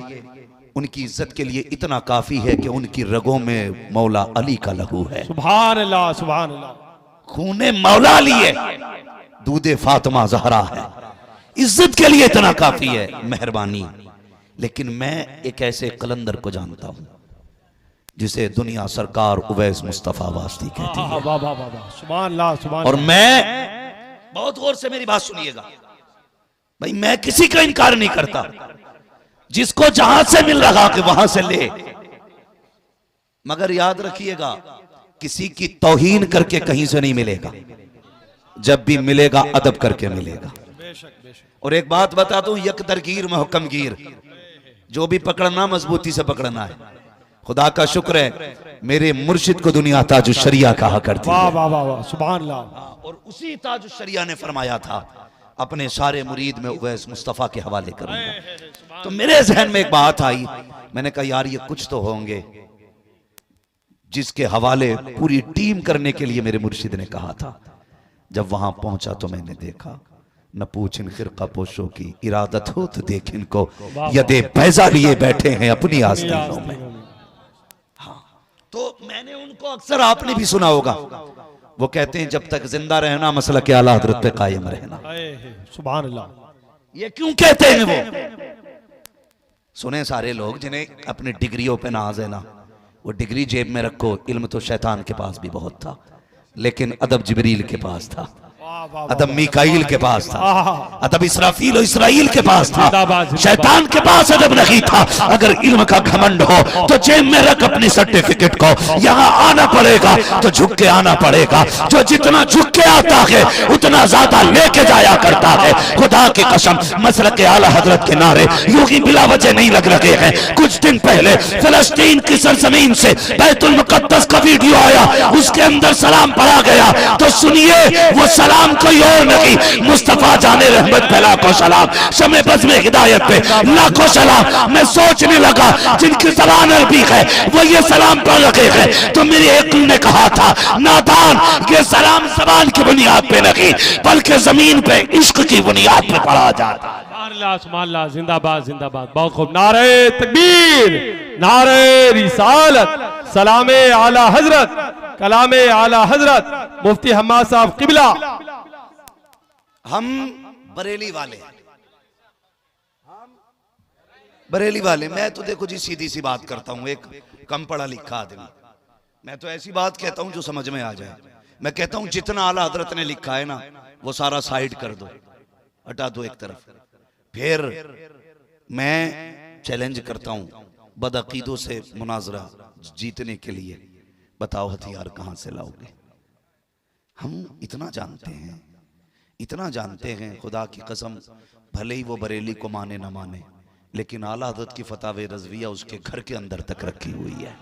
उनकी इज्जत के लिए इतना काफी है कि उनकी रगों में मौला अली का लहू है। सुभान अल्लाह सुभान अल्लाह। खूने मौला अली है, दूधे फातिमा जहरा है। इज्जत के लिए इतना काफी है, मेहरबानी। लेकिन मैं एक ऐसे कलंदर को जानता हूं जिसे दुनिया सरकार उवैस मुस्तफा वास्ती कहती है। सुभान अल्लाह सुभान। और मैं, बहुत गौर से मेरी बात सुनिएगा भाई, मैं किसी का इनकार नहीं करता, जिसको जहां से मिल रहा कि वहां से ले, मगर याद रखिएगा किसी की तौहीन करके कहीं से नहीं मिलेगा, जब भी मिलेगा अदब करके मिलेगा। और एक बात बता दूं, यकदरगीर महकमगीर, जो भी पकड़ना मजबूती से पकड़ना है। खुदा का शुक्र है मेरे मुर्शिद को दुनिया ताजुश शरिया कहा करती है। वाह वाह वाह वाह सुभान अल्लाह। और उसी ताजुश शरिया ने फरमाया था अपने सारे मुरीद में उवैस मुस्तफा के हवाले करूंगा। तो मेरे जहन में एक बात आई, मैंने कहा यार ये कुछ तो होंगे जिसके हवाले पूरी टीम करने के लिए मेरे मुर्शिद ने कहा था। जब वहां पहुंचा तो मैंने देखा, न पूछ इन फिरका पोशों की इरादत हो तो देख इनको, यदे पैसा लिए बैठे हैं अपनी आस्तीनों में। हाँ, तो मैंने उनको अक्सर आपने भी सुना होगा, वो कहते हैं जब तक जिंदा रहना मसला के आला हजरत पे कायम रहना। सुभान अल्लाह। ये क्यों कहते हैं वो? सुने सारे लोग जिन्हें अपनी डिग्रियों पे नाज है ना, वो डिग्री जेब में रखो, इल्म तो शैतान के पास भी बहुत था, लेकिन अदब जिब्रील के पास था, अदब मीकाईल के पास था, अदब इसराफील और इसराइल के पास था, शैतान के पास अदब नहीं था। अगर इल्म का घमंड हो तो जेब में रख अपनी सर्टिफिकेट को, यहाँ आना पड़ेगा तो झुक के आना पड़ेगा। जो जितना झुक के आता है उतना ज्यादा लेके जाया करता है। खुदा की कसम, मसलक के आला हजरत के नारे यूं ही बिला वजह नहीं लग रहे हैं। कुछ दिन पहले फिलिस्तीन की सरजमीन से बैतुल मुकद्दस का वीडियो आया, उसके अंदर सलाम पढ़ा गया, तो सुनिए वो सलाम सलाम कोई और नहीं, मुस्तफा जाने रहमत पे लाखों सलाम, शमे बज़्म हिदायत पे लाखों सलाम। मैं सोचने लगा जिनकी ज़बान अरबी है वो ये सलाम पढ़ रहे हैं, तो मेरी एक ने कहा था नादान, ये सलाम ज़बान की बुनियाद पे नहीं बल्कि जमीन पे इश्क की बुनियाद पे पढ़ा जाता है। सुभान अल्लाह, जिंदाबाद जिंदाबाद, बहुत खूब। नारे तकबीर, नारे रिसालत, सलामे आला हजरत, कलामे आला हजरत मुफ्ती हम्माद साहब किबला। हम बरेली वाले, बरेली वाले। मैं तो देखो जी सीधी सी बात करता हूं, एक कम पढ़ा लिखा आदमी, मैं तो ऐसी बात कहता हूं जो समझ में आ जाए। मैं कहता हूं जितना आला हजरत ने लिखा है ना वो सारा साइड कर दो, हटा दो एक तरफ। फिर मैं चैलेंज करता हूं बदअकीदों से मुनाजरा जीतने के लिए, बताओ हथियार कहां से लाओगे? हम इतना जानते हैं, इतना जानते हैं, खुदा की कसम, भले ही वो बरेली को माने ना माने, लेकिन आला हज़रत की फतावे रज़विया उसके घर के अंदर तक रखी हुई है।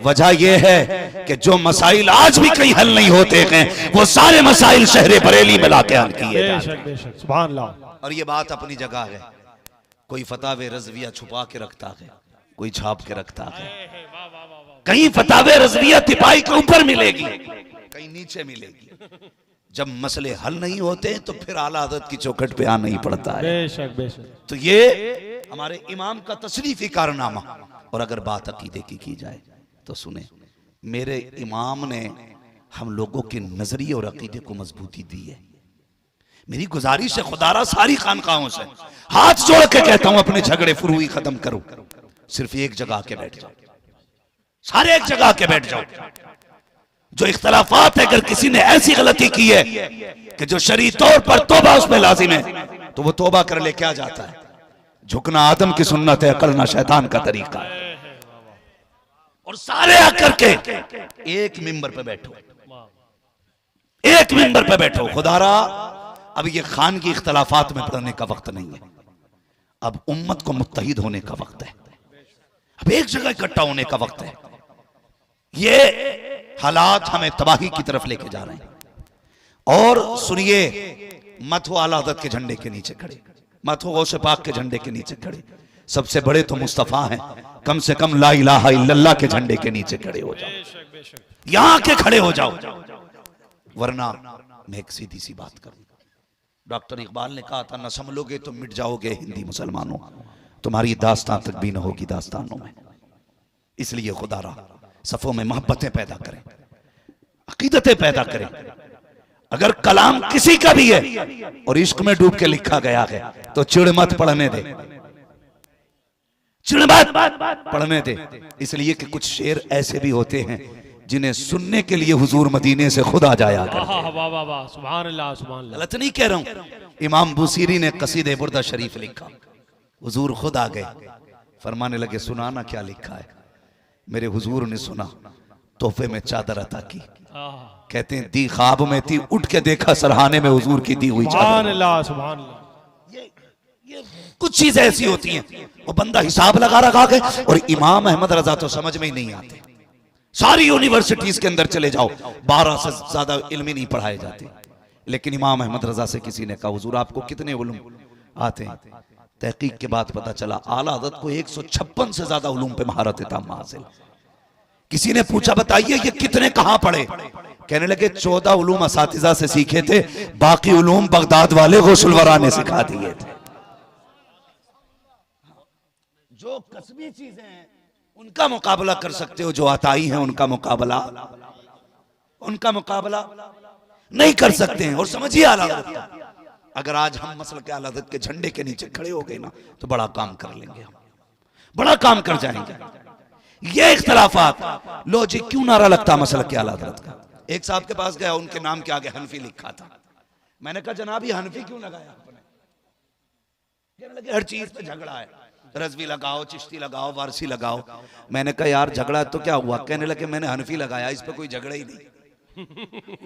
वजह यह है कि जो मसाइल आज भी कहीं हल नहीं होते हैं वो सारे मसाइल शहर बरेली में लाके हल किए जाते हैं। सुभान अल्लाह। और ये बात अपनी जगह है। कोई फतावे रज़विया छुपा के रखता है, कोई छाप के रखता है। कहीं फतावे रज़विया तिपाही के ऊपर मिलेगी, कहीं नीचे मिलेगी। जब मसले हल नहीं होते तो फिर आला हज़रत की चौखट पे आना ही पड़ता है। बेशक बेशक। तो ये हमारे इमाम का तशरीफी कारनामा। और अगर बात अकीदे की जाए तो सुने, मेरे इमाम ने हम लोगों के नजरिए और अकीदे को मजबूती दी है। मेरी गुजारिश है खुदारा सारी खानकाहों से हाथ जोड़ के कहता हूं अपने झगड़े फुरुई खत्म करो, सिर्फ एक जगह के बैठ जाओ, सारे एक जगह के बैठ जाओ। जो इख्तलाफात है, अगर किसी ने ऐसी गलती की है कि जो शरई तौर पर तौबा उसमें लाजिम है तो वो तौबा कर ले। क्या जाता है? झुकना आदम की सुन्नत है, करना शैतान का तरीका है। और सारे आकर के एक मिंबर पे बैठो, एक मिंबर पे बैठो। खुदारा अब ये खान की इख्तलाफात में पड़ने का वक्त नहीं है, अब उम्मत को मुत्तहिद होने का वक्त है, अब एक जगह इकट्ठा होने का वक्त है। ये हालात हमें तबाही की तरफ लेके जा रहे हैं। और सुनिए, मत हो आला हज़रत के झंडे के नीचे खड़े, मत हो गौसे पाक के झंडे के नीचे खड़े, सबसे बड़े तो मुस्तफा हैं, कम से कम ला इलाहा इल्लल्लाह के झंडे के नीचे खड़े हो जाओ, यहां के खड़े हो जाओ। वरना मैं एक सीधी सी बात करूं, डॉक्टर इकबाल ने कहा था, न संभलोगे तो मिट जाओगे हिंदी मुसलमानों, तुम्हारी दास्तान तक भी न होगी दास्तानों में। इसलिए खुदारा सफों में मोहब्बतें पैदा करें, अकीदतें पैदा करें। अगर कलाम किसी का भी है और इश्क में डूब के लिखा गया है तो चिड़ मत पढ़ने दे, चिड़ मत पढ़ने दे। इसलिए कि कुछ शेर ऐसे भी होते हैं जिन्हें सुनने के लिए हुजूर मदीने से खुद आ जाया करते हैं। सुभान अल्लाह, सुभान अल्लाह। गलत नहीं कह रहा हूं। इमाम बुसीरी ने कसीदे बुर्दा शरीफ लिखा, हुजूर खुद आ गए, फरमाने लगे सुनाना क्या लिखा है। मेरे हुजूर ने सुना, तोहफे में चादर अता की। कहते हैं दी ख्वाब में थी, उठ के देखा सरहाने में हुजूर की दी हुई चादर। सुभान अल्लाह, सुभान अल्लाह। ये कुछ चीजें ऐसी होती हैं वो बंदा हिसाब लगा रखा है। और इमाम अहमद रजा तो समझ में ही नहीं आते। सारी यूनिवर्सिटीज के अंदर चले जाओ, 12 से ज्यादा इल्म ही नहीं पढ़ाए जाते। लेकिन इमाम अहमद रजा से किसी ने कहा हुजूर आपको कितने उलूम आते हैं? तहकीक के बाद पता चला आला हज़रत को 156 से ज्यादा उलूम पे महारत ताम हासिल। किसी ने पूछा बताइए ये कितने कहां पढ़े? कहने लगे 14 उलूम असातिज़ा से सीखे थे, बाकी उलूम बगदाद वाले गौसुल वरा ने सिखा दिए थे। जो कसबी चीजें हैं उनका मुकाबला कर सकते हो, जो अताई हैं उनका मुकाबला नहीं कर सकते हैं। और समझिए आला हज़रत का, अगर आज हम मसल के आला हज़रत के झंडे के नीचे खड़े हो गए ना तो बड़ा काम कर लेंगे, हम बड़ा काम कर जाएंगे। ये इख्तलाफात, लो जी क्यों नारा लगता मसल के आला हज़रत का? एक साहब के पास गया, उनके नाम के आगे हनफी लिखा था। मैंने कहा जनाब ये हनफी क्यों लगाया आपने? कहने लगे हर चीज पे झगड़ा है, रज़वी लगाओ, चिश्ती लगाओ, वारसी लगाओ। मैंने कहा यार झगड़ा तो क्या हुआ? कहने लगे मैंने हनफी लगाया, इस पे कोई झगड़ा ही नहीं।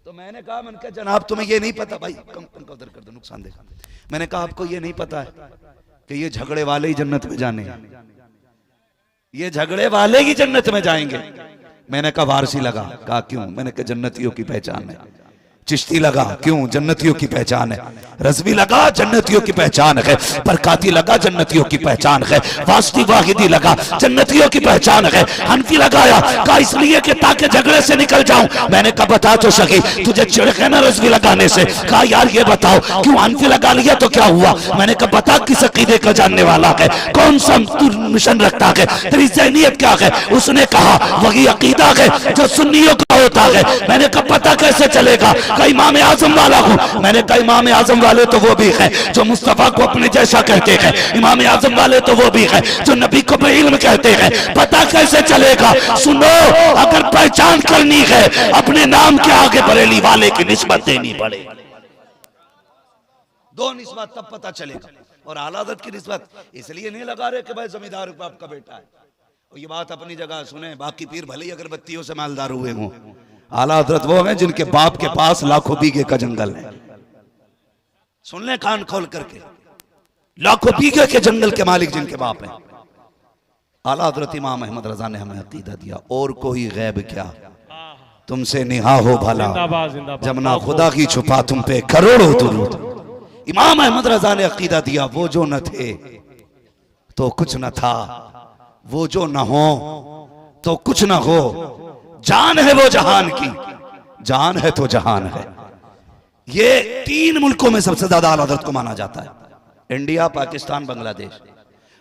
तो मैंने कहा जनाब तुम्हें ये नहीं पता भाई, कम उधर कर दो, नुकसान देखा। मैंने कहा आपको ये नहीं पता है कि ये झगड़े वाले ही जन्नत में जाने हैं, ये झगड़े वाले ही जन्नत में जाएंगे। मैंने कहा वारसी लगा। कहा क्यों? मैंने कहा जन्नतियों की पहचान है, चिश्ती लगा, क्यों? जन्नतियों की पहचान है। रज़वी लगा, जन्नतियों की पहचान है। बरकाती लगा, जन्नतियों की पहचान है। वास्ती वाहिदी लगा, जन्नतियों की पहचान है। हनफी लगाया, कहा इसलिए कि ताकि झगड़े से निकल जाऊं। मैंने कहा बता तो सकी, तुझे चिढ़ है ना रज़वी लगाने से? कहा यार ये बताओ क्यों हनफी लगा लिया तो क्या हुआ? मैंने कहा बता किस अकीदे का जानने वाला है, कौन सा मिशन रखता है, तेरी ज़हनियत क्या है? उसने कहा वही अकीदा है जो सुन्नियों का होता है। मैंने कहा पता कैसे चलेगा? कहा इमाम आजम वाला हूं। मैंने कहा इमाम आजम वाले तो वो भी है जो मुस्तफा को अपने जैसा कहते हैं, इमाम आजम वाले तो वो भी है जो नबी को बेइल्म कहते हैं। पता कैसे चलेगा? सुनो, अगर पहचान करनी है अपने नाम के आगे बरेली वाले की निस्बत देनी पड़े। दो निस्बत तब पता चलेगा। और आला हज़रत की निस्बत इसलिए नहीं लगा रहे कि भाई जमींदार बाप का बेटा है। और ये बात अपनी जगह सुने, बाकी पीर भले ही अगरबत्तियों से मालदार हुए हों, आला हज़रत वो हैं जिनके बाप के पास लाखों बीघे का जंगल है। सुन ले कान खोल करके, लाखों बीघे के जंगल के मालिक जिनके बाप हैं। आला हज़रत इमाम अहमद रज़ा ने हमें अकीदा दिया, और कोई गैब क्या तुमसे निहा हो भला, जिंदाबाद जिंदाबाद। जब ना खुदा की छुपा तुम पे करोड़ों दुरूद। इमाम अहमद रज़ा ने अकीदा दिया, वो जो न थे तो कुछ न था, वो जो न हो तो कुछ न हो, जान है वो जहान की, जान है तो जहान है। ये 3 मुल्कों में सबसे ज्यादा आला हज़रत को माना जाता है, इंडिया, पाकिस्तान, बांग्लादेश।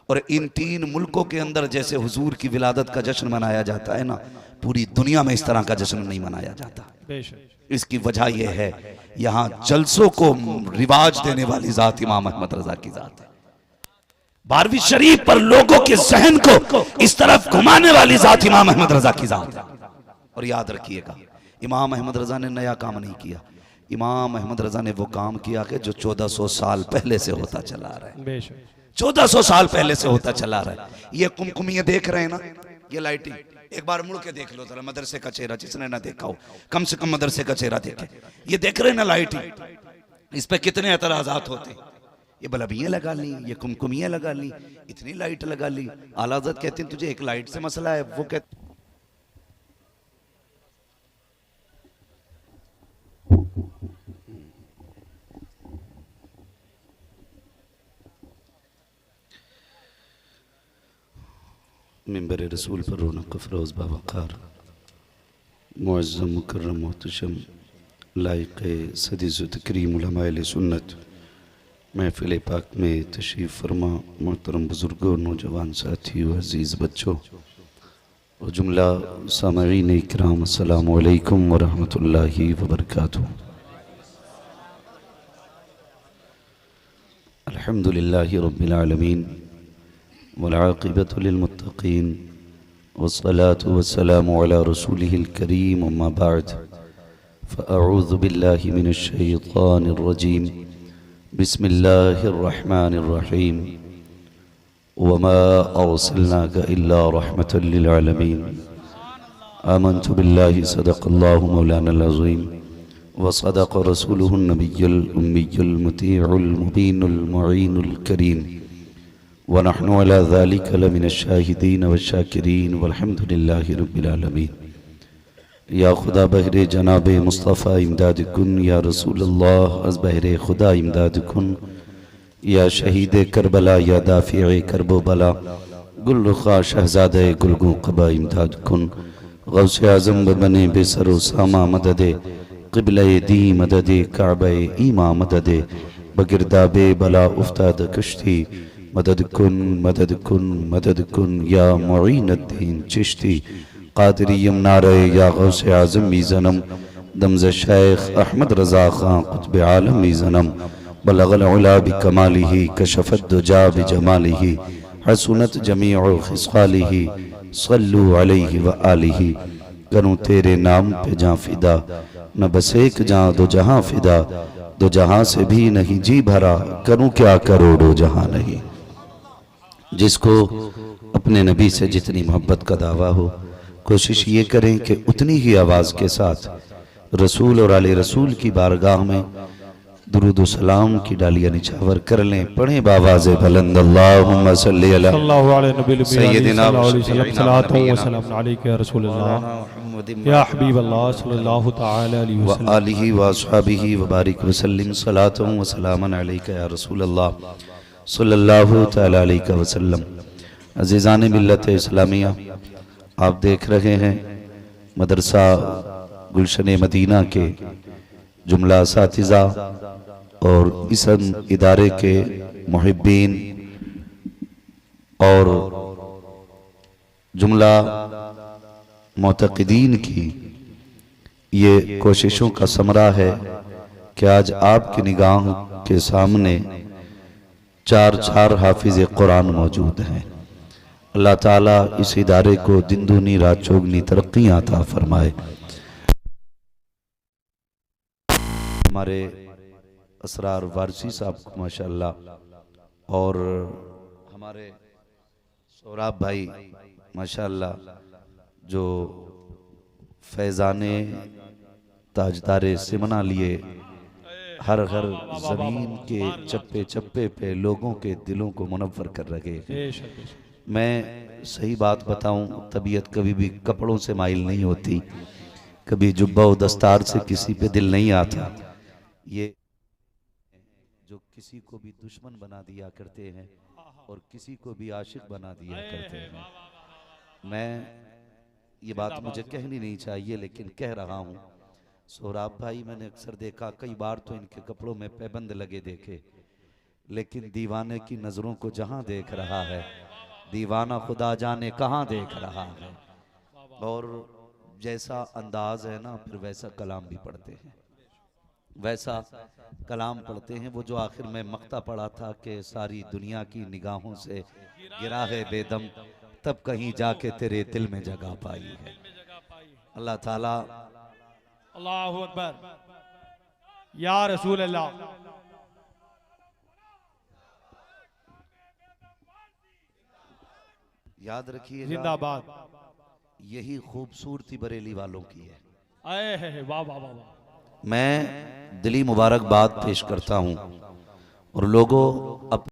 और इन 3 मुल्कों के अंदर जैसे हुजूर की विलादत का जश्न मनाया जाता है ना, पूरी दुनिया में इस तरह का जश्न नहीं मनाया जाता। इसकी वजह यह है, यहां जलसों को रिवाज देने वाली जात इमाम अहमद रज़ा की जात है। 12वीं शरीफ पर लोगों के जहन को इस तरफ घुमाने वाली जात इमाम अहमद रज़ा की जात है। और याद रखिएगा, इमाम अहमद रज़ा ने नया काम नहीं किया, इमाम अहमद रज़ा ने वो काम किया कि जो 1400 साल पहले से होता चला रहा है। 1400 साल पहले से होता चला रहा है। ये कुमकुमियां देख रहे हैं ना, ये लाइटिंग, एक बार मुड़ के देख लो जरा मदरसे का चेहरा, जिसने ना देखा हो कम से कम मदरसे का चेहरा देखे। ये देख रहे हैं ना लाइटिंग, इस पे कितने एतराजात होते। ये बल्बियां लगा ली, ये कुमकुमियां लगा ली, इतनी लाइट लगा ली। आला हज़रत कहते हैं तुझे एक लाइट से मसला है, वो कहते मिंबर रसूल पर रौनक अफरोज़ बावक़ार मुअज़्ज़म मुकर्रम मोहतशम लायक़ सदीज़ तकरीम उलमाए सुन्नत महफ़िल पाक में तशरीफ़ फरमा मोहतरम बुज़ुर्गों, नौजवान साथियों, अज़ीज़ बच्चों और जुमला सामईन इकराम, अस्सलामु अलैकुम व रहमतुल्लाहि व बरकातुहू। अल्हम्दुलिल्लाहि रब्बिल आलमीन वल आक़िबतु लिल मुत्तक़ीन वस्सलातु वस्सलामु अला रसूलिहिल करीम, अम्मा बअद, फ़अऊज़ु बिल्लाहि मिनश शैतानिर रजीम, बिस्मिल्लाहिर रहमानिर रहीम, वमा अर्सलनाका इल्ला रहमतल लिल आलमीन, आमन्तु बिल्लाहि सदक़ल्लाहु मौलानल अज़ीम व सदक़ रसूलुहुन नबियुल उम्मियुल मुतीउल मुबीनुल मुईनुल करीम व नहनु अला ज़ालिका लमिनश शाहिदीन व शाकिरीन वल्हम्दुलिल्लाहि रब्बिल आलमीन। या खुदा बहरे जनाब मुस्तफ़ा इमदाद कुन, या रसूल अल्लाह अज़ बहरे खुदा इमदाद कुन, या शहीद करबला, या दाफ़िए करबो बला, गुल रुखा शहज़ादे गुलगो क़बा इमदाद कुन, गौसे आज़म बने बेसरो सामा मददे, क़िबले दी मददे, काबे ईमा मददे, बगिरदाबे बला उफ्ताद कश्ती, मदद कुन मदद कुन मदद कुन, या मुईनुद्दीन चिश्ती क़ादिरी नारे, या गौसे आज़म मीज़नम दमज़ शेख अहमद रज़ा ख़ां क़ुत्ब आलम मीज़नम, बलगल उला बिकमालिही कशफ़त दुजा बिजमालिही, हसनत जमीउ खिसालिही, सल्लु अलैहि व आलिही। करूँ तेरे नाम पे जां फिदा, न बस एक जां दो जहां फिदा, दो जहां से भी नहीं जी भरा, करूँ क्या करोड़ों जहां नहीं। जिसको अपने नबी से जितनी मोहब्बत का दावा हो, कोशिश ये करें कि उतनी ही आवाज़ के साथ रसूल और आले रसूल की बारगाह में दुरूद सलाम की डालियां निछावर कर लें। पढ़ें बावाज़े बुलंद अल्लाहुम्मा सल्ली अला सल्लल्लाहु अलैहि सय्यदिना वसल्लम सलातो व सलाम अलैका या रसूलल्लाह या हबीबल्लाह सल्लल्लाहु तआला अलैहि व वसल्लम आलिहि व अस्हाबिहि व बारिक वसल्लम सलातो व सलामन अलैका या रसूलल्लाह सल्लल्लाहु तआला अलैहि वसल्लम। अज़ीज़ान मिल्लत इस्लामिया, आप देख रहे हैं मदरसा गुलशन मदीना के जुमला असातिज़ा और इस इदारे के मुहिब्बीन और जुमला मोतक़दीन की ये कोशिशों का समरा है कि आज आपकी निगाह के सामने चार हाफिज़ कुरान मौजूद हैं। अल्लाह ताला इस इदारे को दिन दूनी रात चौगनी तरक्कियाँ अता फरमाए। हमारे असरार वारसी साहब को माशाअल्लाह और हमारे सौराब भाई माशाअल्लाह जो फैज़ाने ताजदारे सिमना लिए हर हर ज़मीन के चप्पे चप्पे पे लोगों के दिलों को मुनव्वर कर रहे हैं। मैं सही बात बताऊं, तबीयत कभी भी कपड़ों से माइल नहीं होती, कभी जुब्बा व दस्तार से किसी पे दिल नहीं आता। ये जो किसी को भी दुश्मन बना दिया करते हैं और किसी को भी आशिक बना दिया करते हैं। मैं ये बात मुझे कहनी नहीं चाहिए लेकिन कह रहा हूँ। सोहराब भाई मैंने अक्सर देखा, कई बार तो इनके कपड़ों में पैबंद लगे देखे, लेकिन दीवाने की नजरों को जहां देख रहा है दीवाना खुदा जाने कहां देख रहा है। और जैसा अंदाज है ना, फिर वैसा कलाम भी पढ़ते हैं, वैसा कलाम पढ़ते हैं। वो जो आखिर में मक्ता पढ़ा था कि सारी दुनिया की निगाहों से गिरा है बेदम, तब कहीं जाके तेरे दिल में जगह पाई है। अल्लाह ताला अल्लाहु अकबर या रसूल अल्लाह। याद रखिए, जिंदाबाद। यही खूबसूरती बरेली वालों की है। आए है वाह वाह वाह वाह। मैं दिली मुबारकबाद पेश करता हूं और लोगों